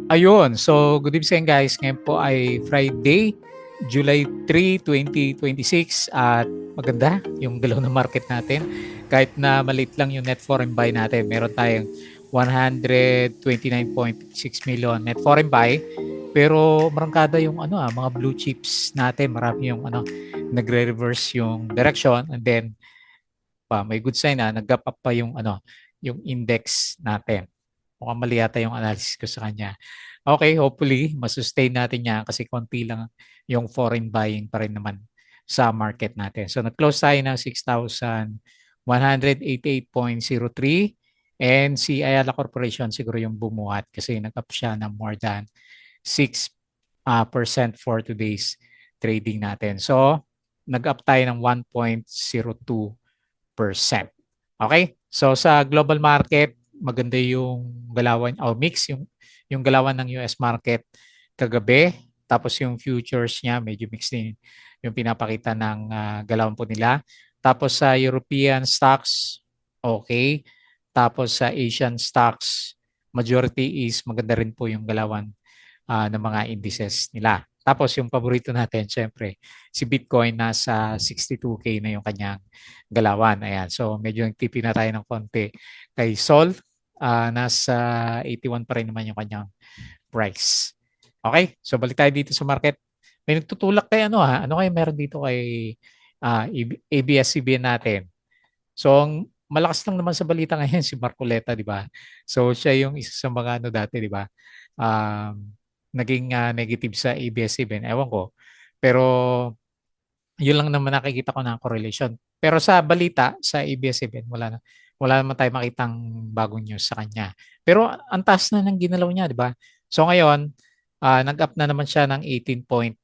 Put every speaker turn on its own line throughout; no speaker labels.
Ayun, so good evening guys. Ngayon po ay Friday, July 3, 2026 at maganda yung galaw ng market natin. Kahit na maliit lang yung net foreign buy natin, meron tayong 129.6 million net foreign buy. Pero marangkada yung mga blue chips natin, marami yung nagre-reverse yung direction and then may good sign na nag-gap up pa yung index natin. Mukhang mali yata yung analysis ko sa kanya. Okay, hopefully, masustain natin yan kasi konti lang yung foreign buying pa rin naman sa market natin. So, nag-close tayo ng 6,188.03 and si Ayala Corporation siguro yung bumuhat kasi nag-up siya ng more than 6% for today's trading natin. So, nag-up tayo ng 1.02%. Okay? So sa global market, maganda yung galawan o mix yung galawan ng US market kagabi. Tapos yung futures niya medyo mix din yung pinapakita ng galawan po nila. Tapos sa European stocks, okay. Tapos sa Asian stocks, majority is maganda rin po yung galawan ng mga indices nila. Tapos yung paborito natin, syempre, si Bitcoin nasa 62K na yung kanyang galawan. Ayan. So medyo nagtipi na tayo ng konti. Kay Sol, nasa 81 pa rin naman yung kanyang price. Okay? So balik tayo dito sa market. May nagtutulak kay ano kaya meron dito kay ABS-CBN natin. So ang malakas lang naman sa balita ngayon si Marcoleta, di ba? So siya yung isa sa mga dati, di ba? Um, naging negative sa ABS-CBN. Ewan ko. Pero yun lang naman nakikita ko na correlation. Pero sa balita, sa ABS-CBN, wala naman tayo makitang bagong news sa kanya. Pero ang taas na ng ginalaw niya, di ba? So ngayon, nag-up na naman siya ng 18.98%.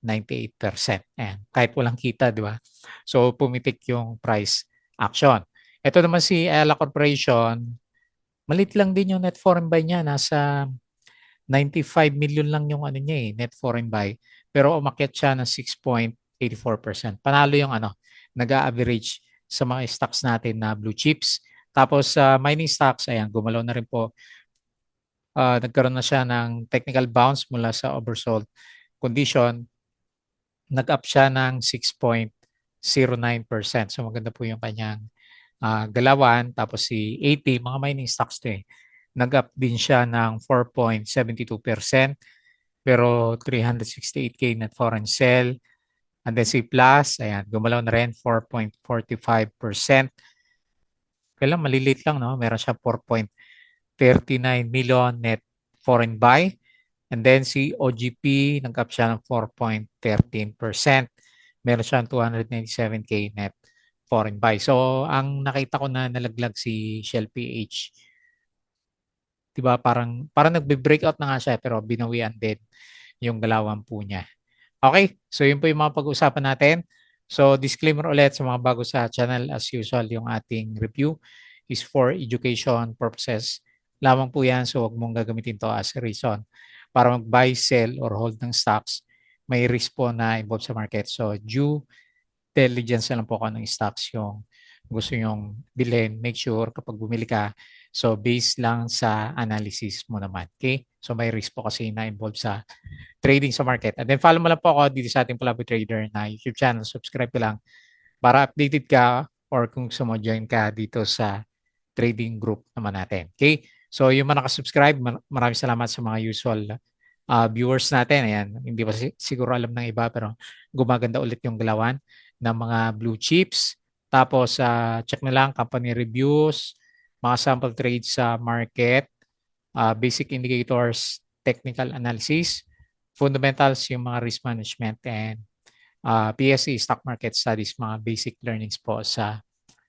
Ayan, kahit walang kita, di ba? So pumitik yung price action. Ito naman si Ella Corporation, malit lang din yung net foreign buy niya. Nasa 95 million lang yung niya net foreign buy. Pero umakyat siya ng 6.84%. Panalo yung nag-average sa mga stocks natin na blue chips. Tapos sa mining stocks, ayan, gumalaw na rin po. Nagkaroon na siya ng technical bounce mula sa oversold condition. Nag-up siya ng 6.09%. So maganda po yung kanyang galawan. Tapos si 80, mga mining stocks to eh. Nag-up din siya ng 4.72%. Pero 368K net foreign sell. And then si Plus, ayan, gumalaw na rin 4.45%. Kailan maliliit lang, no? Meron siya 4.39 million net foreign buy. And then si OGP, nag-up siya ng 4.13%. Meron siyang 297K net foreign buy. So, ang nakita ko na nalaglag si Shell PH, 'di ba? Parang nagbe-breakout na nga siya pero binawian din yung galawan po niya. Okay, so yun po yung mga pag-uusapan natin. So disclaimer ulit sa mga bago sa channel, as usual, yung ating review is for education purposes. Lamang po yan, so huwag mong gagamitin to as a reason para mag-buy, sell, or hold ng stocks. May risk po na involved sa market. So due diligence na lang po kung anong stocks yung gusto nyong bilhin. Make sure kapag bumili ka, so based lang sa analysis mo naman. Okay? So may risk po kasi na involved sa trading sa market. And then follow mo lang po ako dito sa ating Palaboy Trader na YouTube channel. Subscribe ka lang para updated ka or kung gusto mo join ka dito sa trading group naman natin. Okay? So yung mga nakasubscribe, maraming salamat sa mga usual viewers natin. Ayan, hindi pa siguro alam ng iba pero gumaganda ulit yung galawan ng mga blue chips. Tapos check na lang company reviews, mga sample trades sa market, basic indicators, technical analysis, fundamentals yung mga risk management and PSE stock market studies, mga basic learnings po sa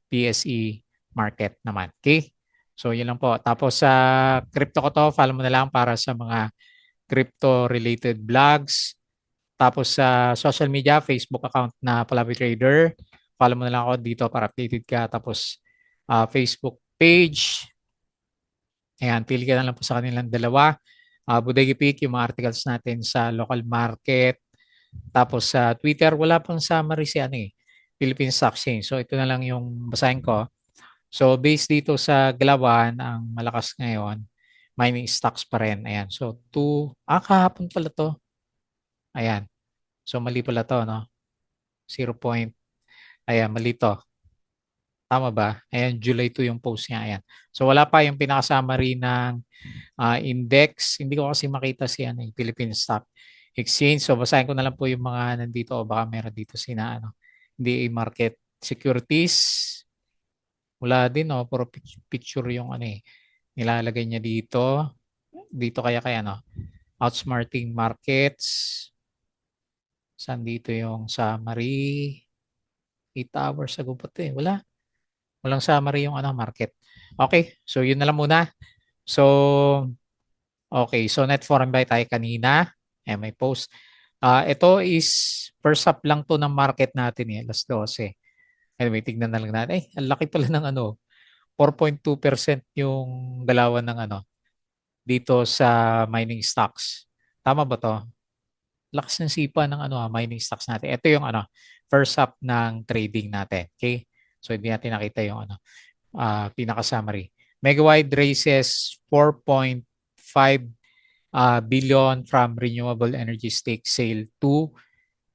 PSE market naman. Okay? So yun lang po. Tapos sa crypto ko to, follow mo na lang para sa mga crypto related vlogs. Tapos sa social media, Facebook account na Palaboy Trader. Follow mo na lang ako dito para updated ka. Tapos Facebook page. Ayan, pili ka na lang po sa kanilang dalawa. Bodega Peak, yung mga articles natin sa local market. Tapos sa Twitter, wala pang summary si Philippine Stock Exchange. So ito na lang yung basahin ko. So based dito sa Galawan, ang malakas ngayon, mining stocks pa rin. Ayan. So, kahapon pala to. Ayan. So, mali pala to, no? 0 point. Ayan, mali to. Tama ba? Ayan, July 2 yung post niya. Ayan. So, wala pa yung pinaka-summary ng index. Hindi ko kasi makita si Philippine Stock Exchange. So, basahin ko na lang po yung mga nandito o baka meron dito sina DA Market Securities. Wala din, no? Puro picture yung nilalagay niya dito. Dito kaya outsmarting markets. Saan dito yung summary? 8 hours ago pa ito eh. Walang summary yung market. Okay, so yun na lang muna. So, okay, so net foreign buy tayo kanina. May post. Ito is first up lang to ng market natin eh, alas 12. Anyway, tignan na lang natin. Ang laki pala ng 4.2% yung galawan ng dito sa mining stocks. Tama ba to? Lakas ng sipa ng mining stocks natin. Ito yung first up ng trading natin. Okay? So hindi natin nakita yung pinaka-summary. Megawide raises 4.5 billion from renewable energy stake sale to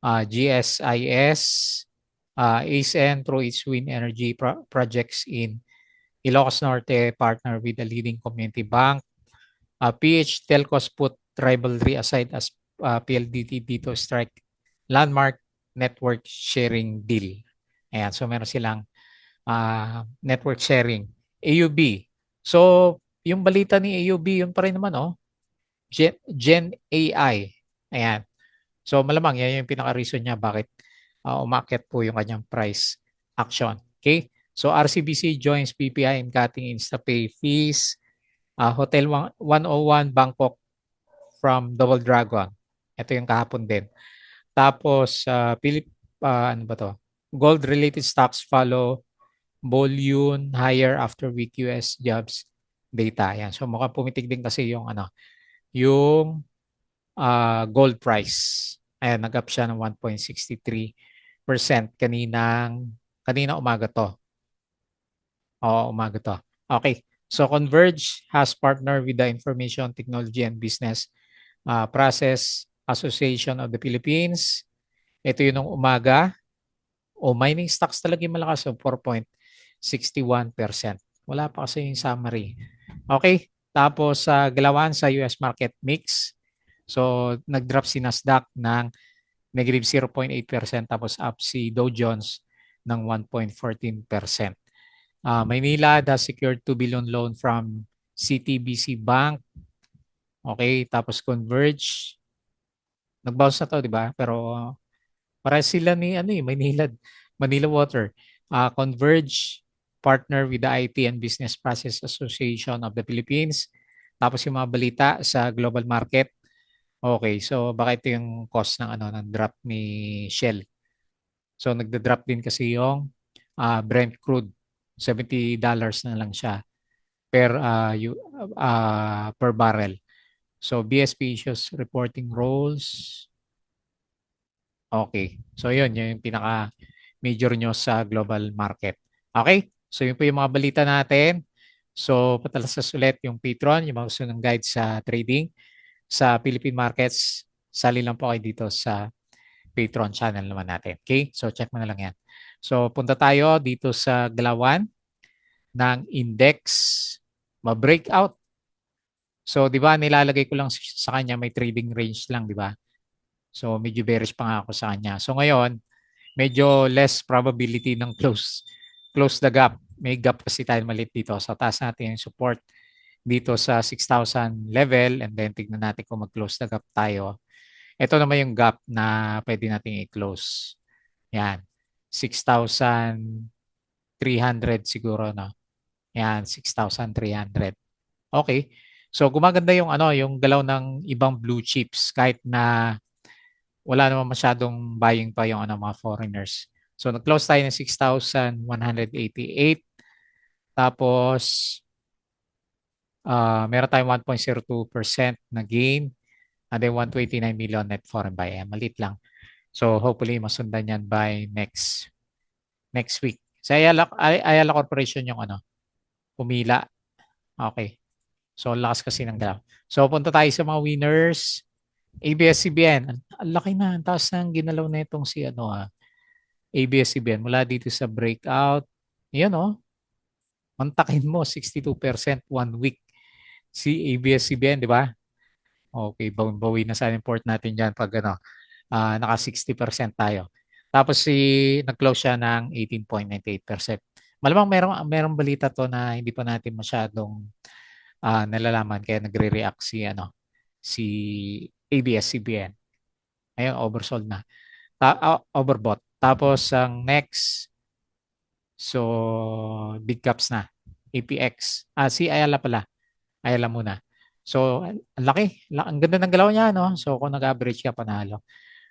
GSIS, ACEN through its wind energy projects in Ilocos Norte, partner with a leading community bank. PH Telcos put rivalry aside as PLDT dito strike landmark network sharing deal. Ayan, so meron silang network sharing. AUB. So, yung balita ni AUB, yun pa rin naman, Gen AI. Ayan. So, malamang yan yung pinaka-reason niya bakit umakyat po yung kanyang price action. Okay? So, RCBC joins BPI in cutting InstaPay fees. Hotel 101 Bangkok from Double Dragon. Ito yung kahapon din. Tapos, ano ba to? Gold-related stocks follow volume higher after weak US jobs data. Yan. So, mukhang pumitig din kasi yung gold price. Ayan, nag-up siya ng 1.63% kanina umaga to. Oo, umaga to. Okay. So Converge has partnered with the Information Technology and Business Process Association of the Philippines. Ito yun ng umaga. Mining stocks talaga yung malakas. So 4.61%. Wala pa kasi yung summary. Okay. Tapos sa galawan sa US market mix. So nag-drop si Nasdaq ng negative 0.8% tapos up si Dow Jones ng 1.14%. Maynila has secured 2 billion loan from CTBC Bank. Okay, tapos Converge. Nag-bounce na to, di ba? Pero para sila ni Manila Water. Converge partner with the IT and Business Process Association of the Philippines. Tapos yung mga balita sa global market. Okay, so baka ito yung cost ng drop ni Shell. So nagda-drop din kasi yung Brent crude. $70 na lang siya per barrel. So BSP issues reporting roles. Okay. So yun yung pinaka major news sa global market. Okay? So yun po yung mga balita natin. So patalasas ulit yung Patreon, yung mga gusto ng guide sa trading sa Philippine markets. Sali lang po kayo dito sa Patreon channel naman natin. Okay? So check mo na lang yan. So punta tayo dito sa galawan ng index. Ma-breakout. So 'di ba nilalagay ko lang sa kanya may trading range lang, 'di ba? So medyo bearish pa nga ako sa kanya. So ngayon, medyo less probability ng close the gap. May gap kasi tayo maliit dito. So taas natin yung support dito sa 6,000 level and then tignan natin kung mag-close the gap tayo. Ito naman yung gap na pwede nating i-close. Yan. 6,300 siguro, no? Yan, 6,300. Okay. So gumaganda yung galaw ng ibang blue chips kahit na wala naman masyadong buying pa yung mga foreigners. So nag-close tayo ng 6,188. Tapos meron tayong 1.02% na gain and then 129 million net foreign buy. Maliit lang. So hopefully masundan yan by next week. Sa Ayala Corporation yung pumila. Okay. So, ang lakas kasi ng galaw. So, punta tayo sa mga winners. ABS-CBN. Ang laki na. Ang taas na ang ginalaw na itong si ABS-CBN. Mula dito sa breakout. Yan mantakin mo, 62% 1 week. Si ABS-CBN, di ba? Okay, bawi na sa import natin dyan pag naka 60% tayo. Tapos nag-close siya ng 18.98%. Malamang merong balita to na hindi pa natin masyadong nalalaman kaya nagre-react si ABS-CBN. Ayun, oversold na. Overbought. Tapos ang next, so big caps na. APX. Si Ayala pala. Ayala muna. So, ang laki. Ang ganda ng galaw niya, no? So, kung nag-average ka, panalo.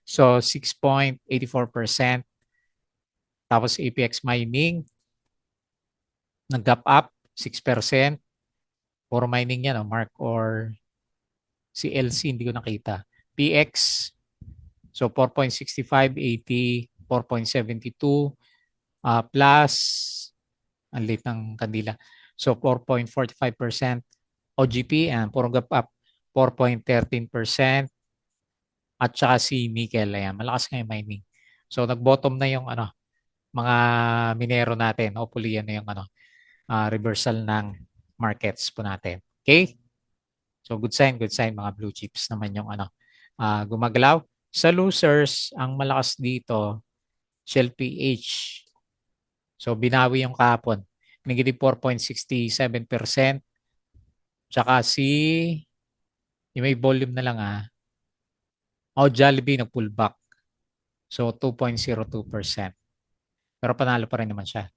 So, 6.84%. Tapos, APX Mining, nag-gap up, 6%. Puro mining yan, no? Mark or si LC, hindi ko nakita. PX, so 4.65, 80, 4.72, plus, ang late ng kandila. So, 4.45%. OGP, and puro gap up, 4.13%. At saka si nickel, ayan, malakas nga yung mining. So, nag-bottom na yung mga minero natin. Hopefully, yan na yung reversal ng markets po natin. Okay? So, good sign, mga blue chips naman yung gumagalaw. Sa losers, ang malakas dito, Shell PH. So, binawi yung kahapon. Negative 4.67%. Tsaka yung may volume na lang Jollibee nag-pullback. So, 2.02%. Pero panalo pa rin naman siya.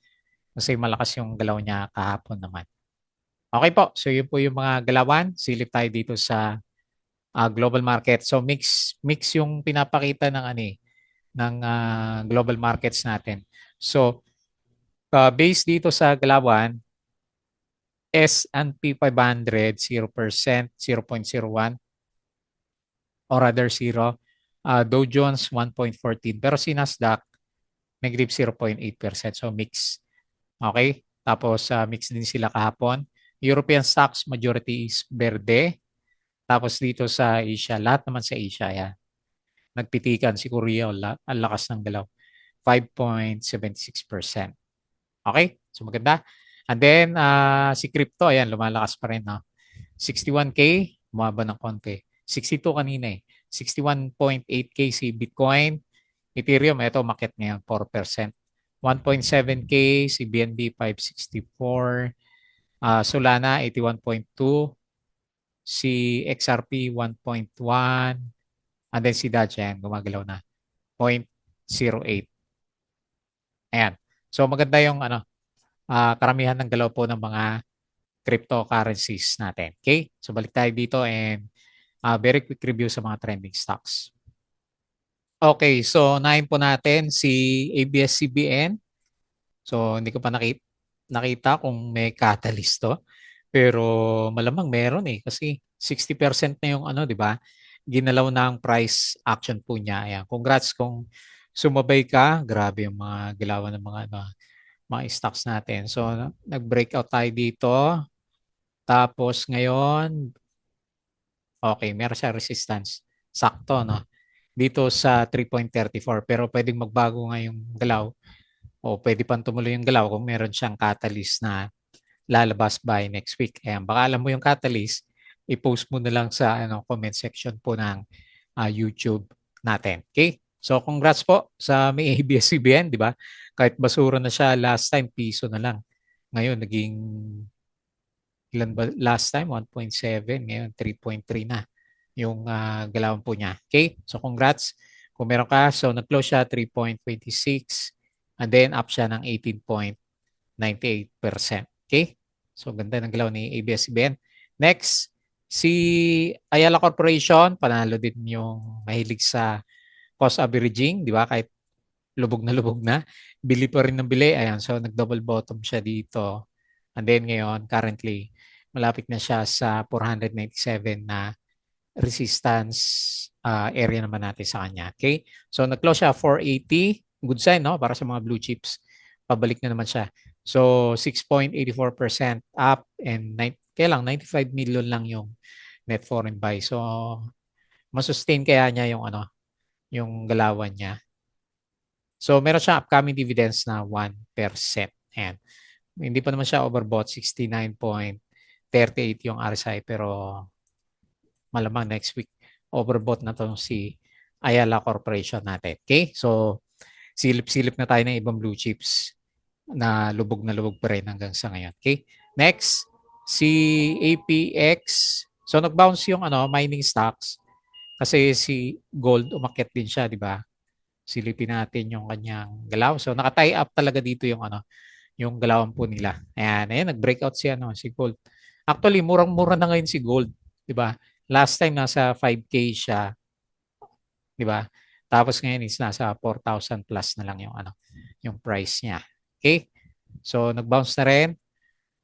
Kasi malakas yung galaw niya kahapon naman. Okay po. So, yun po yung mga galawan. Silip tayo dito sa global market. So, mix yung pinapakita ng global markets natin. So, based dito sa galawan, S&P 500, 0%, 0.01, or rather 0. Dow Jones, 1.14. Pero si Nasdaq, negative 0.8%. So, mix. Okay? Tapos, mix din sila kahapon. European stocks, majority is verde. Tapos dito sa Asia, lahat naman sa Asia, yan. Nagpitikan si Korea, ang lakas ng galaw. 5.76%. Okay? So maganda. And then, si crypto, ayan, lumalakas pa rin. No? 61K, bumaba ng konti. 62 kanina 61.8K si Bitcoin. Ethereum, ito, market ngayon, 4%. 1.7K si BNB, 564. Solana, 81.2. Si XRP, 1.1. And then si Dacia, gumagalaw na. 0.08. Ayan. So maganda yung karamihan ng galaw po ng mga cryptocurrencies natin. Okay? So balik tayo dito and very quick review sa mga trending stocks. Okay, so unahin po natin si ABS-CBN. So hindi ko pa nakita kung may catalyst to. Pero malamang meron kasi 60% na yung di ba? Ginalaw na ang price action po niya. Ayan. Congrats kung sumabay ka. Grabe yung mga galawan ng mga stocks natin. So nag-breakout tayo dito. Tapos ngayon, okay, meron siya resistance. Sakto, no? Dito sa 3.34. Pero pwedeng magbago nga yung galaw. O pwede pang tumuloy yung galaw kung meron siyang catalyst na lalabas by next week. Ayan, baka alam mo yung catalyst, i-post mo na lang sa comment section po ng YouTube natin. Okay? So congrats po sa may ABS-CBN, di ba? Kahit basura na siya last time, piso na lang. Ngayon, naging ilan ba? Last time, 1.7. Ngayon, 3.3 na yung galawan po niya. Okay? So congrats. Kung meron ka, so nag-close siya 3.26 and then up siya ng 18.98%. Okay? So ganda ng galaw ni ABS-CBN. Next, si Ayala Corporation, panalo din yung mahilig sa cost averaging, di ba? Kahit lubog na, bili pa rin ng bili. Ayan, so nag-double bottom siya dito. And then ngayon, currently, malapit na siya sa 497 na resistance area naman natin sa kanya. Okay? So nag-close siya 480. Good sign, no? Para sa mga blue chips. Pabalik na naman siya. So 6.84% up and kaya lang 95 million lang yung net foreign buy. So masustain kaya niya yung yung galawan niya. So meron siyang upcoming dividends na 1%. And hindi pa naman siya overbought, 69.38 yung RSI, pero malamang next week overbought na to si Ayala Corporation natin. Okay? So silip-silip na tayo ng ibang blue chips na lubog pa rin hanggang sa ngayon. Okay? Next, si APX. So nag-bounce yung mining stocks kasi si gold umakyat din siya, di ba? Silipin natin yung kanyang galaw. So naka-tie up talaga dito yung yung galawan po nila. Ayan, nag-breakout si si gold. Actually, murang-mura na ngayon si gold, 'di ba? Last time nasa 5K siya, 'di ba? Tapos ngayon is nasa 4,000 plus na lang yung yung price niya. Okay? So nag-bounce na rin.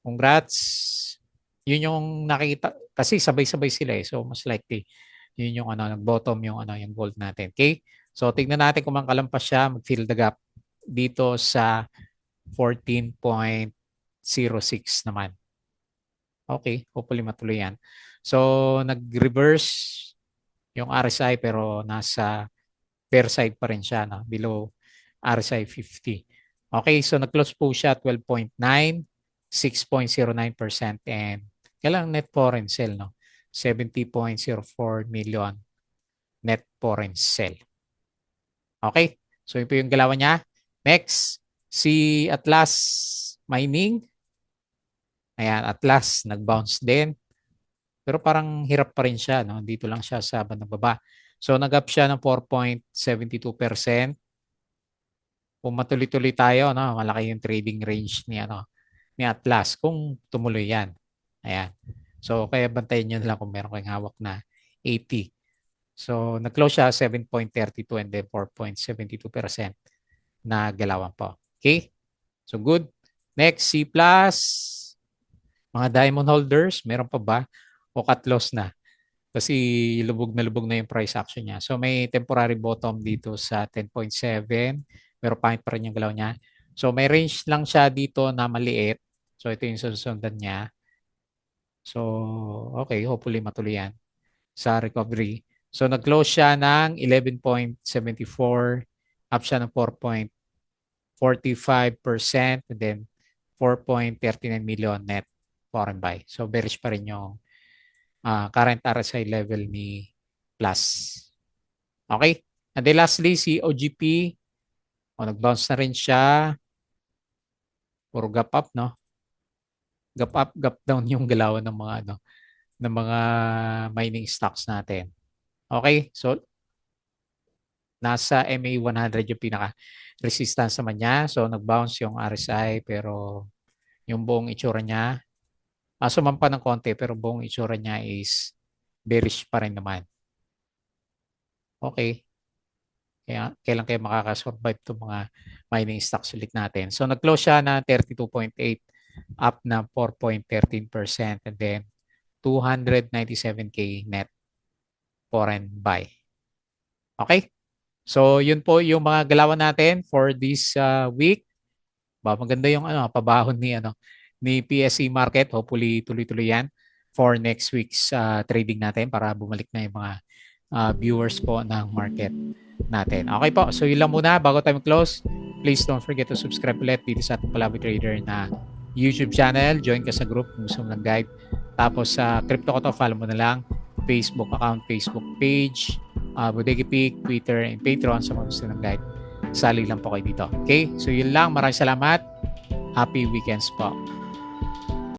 Congrats. Yun yung nakita kasi sabay-sabay sila eh. So most likely yun yung nag-bottom yung yung gold natin. Okay? So tignan natin kung mangkalampas siya, mag-fill the gap dito sa 14.06 naman. Okay, hopefully matuloy yan. So nag-reverse yung RSI pero nasa fair side pa rin siya, no? Below RSI 50. Okay, so nag-close po siya 12.9, 6.09% and kailang net foreign sale, no? 70.04 million net foreign sale. Okay, so ito yung galawan niya. Next, si Atlas Mining. Ayan, Atlas, nag-bounce din. Pero parang hirap pa rin siya, no? Dito lang siya sa bandang baba. So nag-up siya ng 4.72%. Kung matuloy-tuloy tayo, no, malaki yung trading range ni Atlas kung tumuloy yan. Ayan. So kaya bantayan niyo na lang kung meron kayong hawak na 80. So nag-close siya 7.32 and then 4.72% na galawan po. Okay? So good. Next, C+. Mga diamond holders, meron pa ba? O cut loss na? Kasi lubog na yung price action niya. So may temporary bottom dito sa 10.7 pero pangit pa rin yung galaw niya. So may range lang siya dito na maliit. So ito yung susundan niya. So okay, hopefully matuloy yan sa recovery. So nag-close siya ng 11.74, up siya ng 4.45% and then 4.39 million net foreign buy. So bearish pa rin yung current RSI level ni Plus. Okay? And then lastly, si OGP. Nag-bounce na rin siya. Puro gap up, no? Gap up, gap down yung galawan ng mga ng mga mining stocks natin. Okay? So nasa MA100 yung pinaka resistance naman niya. So nag-bounce yung RSI pero yung buong itsura niya sumampa ng konti pero buong itsura niya is bearish pa rin naman. Okay. Kaya kailan kayo makakasurvive itong mga mining stocks ulit natin. So nag-close siya na 32.8 up na 4.13% and then 297K net foreign buy. Okay? So yun po yung mga galawan natin for this week. Maganda yung pabahon ni PSE market. Hopefully tuloy-tuloy yan for next week's trading natin para bumalik na yung mga viewers po ng market natin. Okay po, so yun lang muna bago tayo close. Please don't forget to subscribe ulit dito sa ating Palaboy Trader na YouTube channel. Join ka sa group kung gusto mo ng guide. Tapos sa Crypto Ko To, follow mo na lang Facebook account, Facebook page, Bodega Peak, Twitter, and Patreon sa mga gusto ng guide. Sali lang po kayo dito. Okay, so yun lang. Maraming salamat. Happy weekends po.